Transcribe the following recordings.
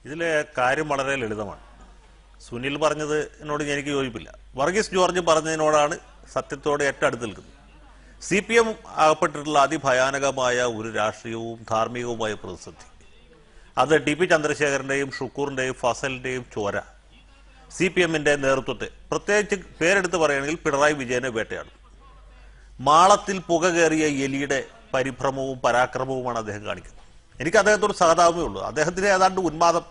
ഇതിലെ കാര്യം വളരെ ലളിതമാണ്. സുനിൽ പറഞ്ഞത് എന്നോട് എനിക്ക് യോജിപ്പില്ല. വർഗീസ് ജോർജ് പറഞ്ഞതിനോടാണ് സത്യത്തോടെ ഏറ്റവും അടുത്ത് നിൽക്കുന്നത്. CPM ആകപ്പെട്ടിട്ടുള്ള അതിഭയാനകമായ ഒരു രാഷ്ട്രീയവും ധാർമ്മികവുമായ പ്രതിസന്ധി, അത് TP ചന്ദ്രശേഖരന്റെയും ഷുക്കൂറിന്റെയും ഫസലിന്റെയും ചോര CPMന്റെ നേതൃത്വത്തെ, പ്രത്യേകിച്ച് പേരെടുത്ത് പറയുകയാണെങ്കിൽ പിണറായി വിജയനെ വേട്ടയാടും. മാളത്തിൽ പുക കയറിയ എലിയുടെ പരിഭ്രമവും പരാക്രമവുമാണ് അദ്ദേഹം കാണിക്കുന്നത്. എനിക്ക് അദ്ദേഹത്തോട് സഹതാപമേ ഉള്ളൂ. അദ്ദേഹത്തിന് ഏതാണ്ട് ഉന്മാദം,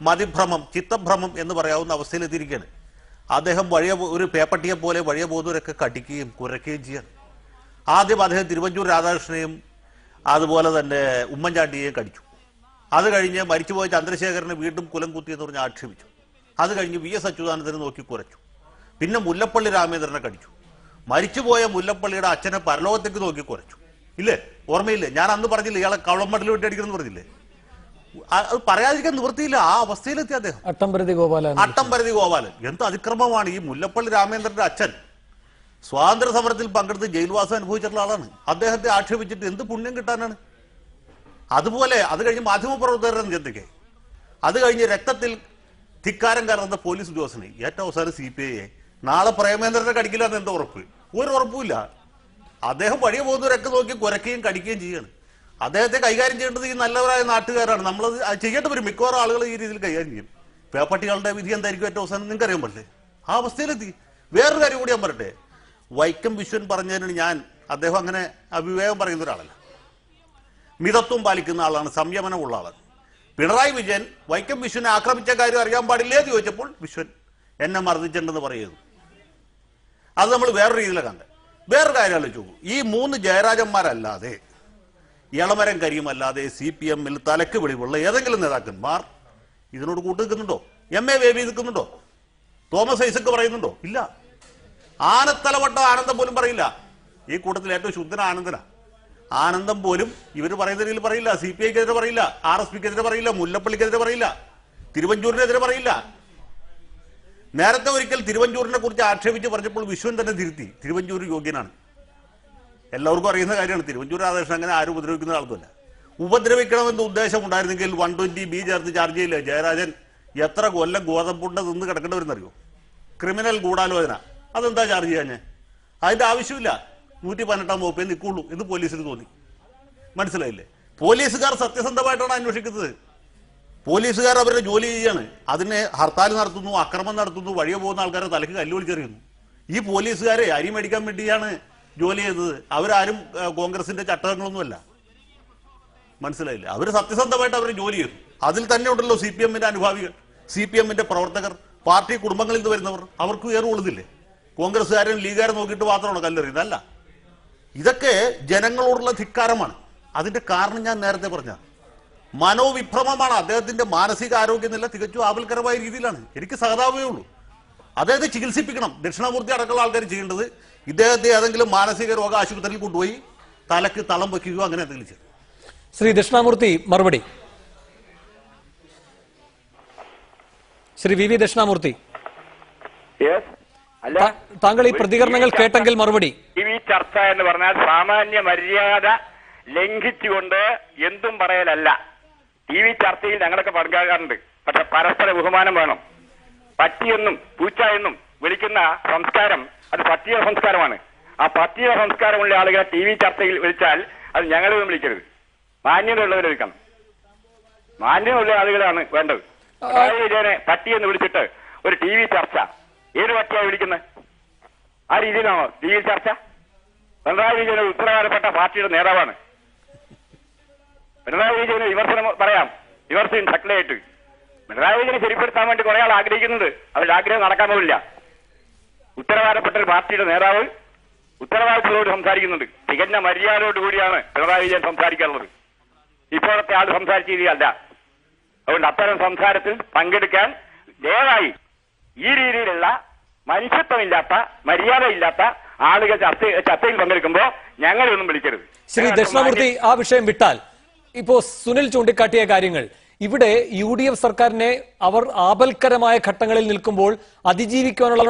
മതിഭ്രമം, ചിത്തഭ്രമം എന്ന് പറയാവുന്ന അവസ്ഥയിലെത്തിയിരിക്കുകയാണ്. അദ്ദേഹം ഒരു പേപ്പട്ടിയെ പോലെ വഴിയ പോകുന്നവരൊക്കെ കടിക്കുകയും കുരയ്ക്കുകയും ചെയ്യാൻ. ആദ്യം അദ്ദേഹം തിരുവഞ്ചൂർ രാധാകൃഷ്ണനെയും അതുപോലെ തന്നെ ഉമ്മൻചാണ്ടിയെയും കടിച്ചു. അത് കഴിഞ്ഞ് മരിച്ചുപോയ ചന്ദ്രശേഖരനെ വീണ്ടും കുലം കുത്തിയെന്ന് പറഞ്ഞ് ആക്ഷേപിച്ചു. അത് കഴിഞ്ഞ് VS അച്യുതാനന്ദനെ നോക്കി കുരച്ചു. പിന്നെ മുല്ലപ്പള്ളി രാമേന്ദ്രനെ കടിച്ചു. മരിച്ചുപോയ മുല്ലപ്പള്ളിയുടെ അച്ഛനെ പരലോകത്തേക്ക് നോക്കി കുരച്ചു. ഇല്ലേ? ഓർമ്മയില്ലേ? ഞാൻ അന്ന് പറഞ്ഞില്ലേ ഇയാളെ കവളമടൽ വിട്ടടിക്കണം പറഞ്ഞില്ലേ? അത് പറയാതിരിക്കാൻ നിവൃത്തിയില്ല. ആ അവസ്ഥയിലെത്തി അദ്ദേഹം. അട്ടംപരതി ഗോപാലൻ എന്ത് അതിക്രമമാണ്! ഈ മുല്ലപ്പള്ളി രാമേന്ദ്രന്റെ അച്ഛൻ സ്വാതന്ത്ര്യ സമരത്തിൽ പങ്കെടുത്ത് ജയിൽവാസം അനുഭവിച്ചിട്ടുള്ള ആളാണ്. അദ്ദേഹത്തെ ആക്ഷേപിച്ചിട്ട് എന്ത് പുണ്യം കിട്ടാനാണ്? അതുപോലെ അത് കഴിഞ്ഞ് മാധ്യമപ്രവർത്തകരുടെ ചിന്തയ്ക്ക്, അത് കഴിഞ്ഞ് രക്തത്തിൽ ധിക്കാരം കലർന്ന പോലീസ് ഉദ്യോഗസ്ഥനെ, ഏറ്റവും അവസാനം CPI നാളെ പ്രേമേന്ദ്രനെ കടിക്കില്ല എന്ന് എന്താ ഉറപ്പ്? ഒരു ഉറപ്പുമില്ല. അദ്ദേഹം വഴിയ പോകുന്നവരൊക്കെ നോക്കി കുരയ്ക്കുകയും കടിക്കുകയും ചെയ്യാണ്. അദ്ദേഹത്തെ കൈകാര്യം ചെയ്യേണ്ടത് ഈ നല്ലവരായ നാട്ടുകാരാണ്. നമ്മളത് ചെയ്യേണ്ടി വരും. മിക്കവാറും ആളുകൾ ഈ രീതിയിൽ കൈകാര്യം ചെയ്യും. പേപ്പട്ടികളുടെ വിധി എന്തായിരിക്കും ഏറ്റവും അവസാനം നിങ്ങൾക്ക് അറിയാൻ പറ്റില്ലേ? ആ അവസ്ഥയിലെത്തി. വേറൊരു കാര്യം കൂടി ഞാൻ പറയട്ടെ. വൈക്കം വിശ്വൻ പറഞ്ഞതിന് അദ്ദേഹം അങ്ങനെ അവിവേകം പറയുന്ന ഒരാളല്ല. മിതത്വം പാലിക്കുന്ന ആളാണ്, സംയമനമുള്ള ആളാണ്. പിണറായി വിജയൻ വൈക്കം വിശ്വനെ ആക്രമിച്ച കാര്യം അറിയാൻ പാടില്ലേ എന്ന് ചോദിച്ചപ്പോൾ വിശ്വൻ എന്നെ മർദ്ദിച്ചിട്ടുണ്ടെന്ന് പറയുന്നു. അത് നമ്മൾ വേറൊരു രീതിയിലാണ് കണ്ടത്. വേറൊരു കാര്യം ആലോചിച്ചു. ഈ 3 ജയരാജന്മാരല്ലാതെ, ഇളമരം കരിയുമല്ലാതെ CPMൽ തലക്ക് വെളിവുള്ള ഏതെങ്കിലും നേതാക്കന്മാർ ഇതിനോട് കൂട്ടുനിൽക്കുന്നുണ്ടോ? MA ബേബി നിൽക്കുന്നുണ്ടോ? തോമസ് ഐസക് പറയുന്നുണ്ടോ? ഇല്ല. ആനത്തലവട്ട ആനന്ദം പോലും പറയില്ല. ഈ കൂട്ടത്തിൽ ഏറ്റവും ശുദ്ധന ആനന്ദന. ആനന്ദം പോലും ഇവർ പറയുന്ന രീതിയിൽ പറയില്ല. CPIക്കെതിരെ പറയില്ല, RSPക്കെതിരെ പറയില്ല, മുല്ലപ്പള്ളിക്കെതിരെ പറയില്ല, തിരുവഞ്ചൂരിനെതിരെ പറയില്ല. നേരത്തെ ഒരിക്കൽ തിരുവഞ്ചൂരിനെ കുറിച്ച് ആക്ഷേപിച്ച് പറഞ്ഞപ്പോൾ വിശ്വൻ തന്നെ തിരുത്തി. തിരുവഞ്ചൂർ യോഗ്യനാണ്, എല്ലാവർക്കും അറിയുന്ന കാര്യമാണ്. തിരുവഞ്ചൂർ രാധാകൃഷ്ണൻ അങ്ങനെ ആരും ഉപദ്രവിക്കുന്ന ആൾക്കല്ല. ഉപദ്രവിക്കണമെന്ന് ഉദ്ദേശം ഉണ്ടായിരുന്നെങ്കിൽ 120B ചേർത്ത് ചാർജ് ചെയ്യില്ല. ജയരാജൻ എത്ര കൊല്ലം ഗോതമ്പുണ്ട നിന്ന് കിടക്കേണ്ടവരെന്നറിയോ? ക്രിമിനൽ ഗൂഢാലോചന, അതെന്താ ചാർജ് ചെയ്യാൻ? അതിന്റെ ആവശ്യമില്ല. 118-ാം വകുപ്പേ നിൽക്കുള്ളൂ എന്ന് പോലീസിന് തോന്നി. മനസ്സിലായില്ലേ? പോലീസുകാർ സത്യസന്ധമായിട്ടാണ് അന്വേഷിക്കുന്നത്. പോലീസുകാർ അവരുടെ ജോലി ചെയ്യാണ്. അതിനെ ഹർത്താൽ നടത്തുന്നു, അക്രമം നടത്തുന്നു, വഴിയെ പോകുന്ന ആൾക്കാരെ തലക്ക് കല്ല് വിളിച്ചെറിയുന്നു. ഈ പോലീസുകാരെ അരി മേടിക്കാൻ വേണ്ടിയാണ് ജോലി ചെയ്തത്. അവരാരും കോൺഗ്രസിന്റെ ചട്ടങ്ങളൊന്നുമല്ല. മനസ്സിലായില്ലേ? അവർ സത്യസന്ധമായിട്ട് അവർ ജോലി ചെയ്തു. അതിൽ തന്നെ ഉണ്ടല്ലോ CPMന്റെ അനുഭാവികൾ, CPMന്റെ പ്രവർത്തകർ, പാർട്ടി കുടുംബങ്ങളിൽ നിന്ന് വരുന്നവർ. അവർക്ക് വേറെ ഉള്ളതില്ലേ? കോൺഗ്രസ്സുകാരും ലീഗുകാരും നോക്കിയിട്ട് മാത്രമാണോ കല്ലെറിയുന്നത്? അല്ല. ഇതൊക്കെ ജനങ്ങളോടുള്ള ധിക്കാരമാണ്. അതിന്റെ കാരണം ഞാൻ നേരത്തെ പറഞ്ഞ മനോവിഭ്രമമാണ്. അദ്ദേഹത്തിന്റെ മാനസിക ആരോഗ്യനില തികച്ചും ആപൽക്കരമായ രീതിയിലാണ്. എനിക്ക് സഹതാപമേ ഉള്ളൂ. അദ്ദേഹത്തെ ചികിത്സിപ്പിക്കണം. ദക്ഷിണാമൂർത്തി അടക്കമുള്ള ആൾക്കാർ ചെയ്യേണ്ടത് ഇദ്ദേഹത്തെ ഏതെങ്കിലും മാനസിക രോഗ ആശുപത്രിയിൽ കൊണ്ടുപോയി തലക്ക് തളം വയ്ക്കുകയോ അങ്ങനെ എന്തെങ്കിലും ചെയ്യും. ശ്രീ ദക്ഷിണാമൂർത്തി മറുപടി. ശ്രീ VV ദക്ഷിണാമൂർത്തി, താങ്കൾ ഈ പ്രതികരണങ്ങൾ കേട്ടെങ്കിൽ മറുപടി. TV ചർച്ച എന്ന് പറഞ്ഞാൽ സാമാന്യ മര്യാദ ലംഘിച്ചുകൊണ്ട് എന്തും പറയലല്ല. TV ചർച്ചയിൽ ഞങ്ങളൊക്കെ പങ്കാകാറുണ്ട്. പക്ഷെ പരസ്പര ബഹുമാനം വേണം. പട്ടിയെന്നും പൂച്ച എന്നും വിളിക്കുന്ന സംസ്കാരം അത് പട്ടിക സംസ്കാരമാണ്. ആ പട്ടിക സംസ്കാരമുള്ള ആളുകളെ TV ചർച്ചയിൽ വിളിച്ചാൽ അത് ഞങ്ങളൊന്നും വിളിക്കരുത്. മാന്യതയുള്ളവരെ വിളിക്കണം. മാന്യമുള്ള ആളുകളാണ് വേണ്ടത്. പിണറായി വിജയനെ പട്ടിയെന്ന് വിളിച്ചിട്ട് ഒരു TV ചർച്ച ഏത് പട്ടിയാണ് വിളിക്കുന്നത്? ആ രീതിയിലാണോ TV ചർച്ച? പിണറായി വിജയന് ഉത്തരവാദപ്പെട്ട പാർട്ടിയുടെ നേതാവാണ്. പിണറായി വിജയന് വിമർശനം പറയാം, വിമർശനം ശക്തമായിട്ട്. പിണറായി വിജയനെ ശരിപ്പെടുത്താൻ വേണ്ടി കുറെ ആൾ ആഗ്രഹിക്കുന്നുണ്ട്. അവരുടെ ആഗ്രഹം നടക്കാൻ പോവില്ല. ഉത്തരവാദപ്പെട്ട ഒരു പാർട്ടിയുടെ നേതാവ് ഉത്തരവാദിത്തത്തോട് സംസാരിക്കുന്നുണ്ട്. തികഞ്ഞ മര്യാദയോടുകൂടിയാണ് പിണറായി വിജയൻ സംസാരിക്കാറുള്ളത്. ഇപ്പോഴത്തെ ആൾ സംസാരിച്ച രീതിയല്ല. അതുകൊണ്ട് അത്തരം സംസാരത്തിൽ പങ്കെടുക്കാൻ ദയവായി ഈ രീതിയിലുള്ള മനുഷ്യത്വമില്ലാത്ത, മര്യാദയില്ലാത്ത ആളുകൾ ചർച്ചയിൽ പങ്കെടുക്കുമ്പോൾ ഞങ്ങളെയൊന്നും വിളിക്കരുത്. ശ്രീ ദക്ഷിണാമൂർത്തി, ആ വിഷയം വിട്ടാൽ ഇപ്പോ സുനിൽ ചൂണ്ടിക്കാട്ടിയ കാര്യങ്ങൾ, ഇവിടെ UDF സർക്കാരിനെ അവർ ആപൽക്കരമായ ഘട്ടങ്ങളിൽ നിൽക്കുമ്പോൾ അതിജീവിക്കാനുള്ള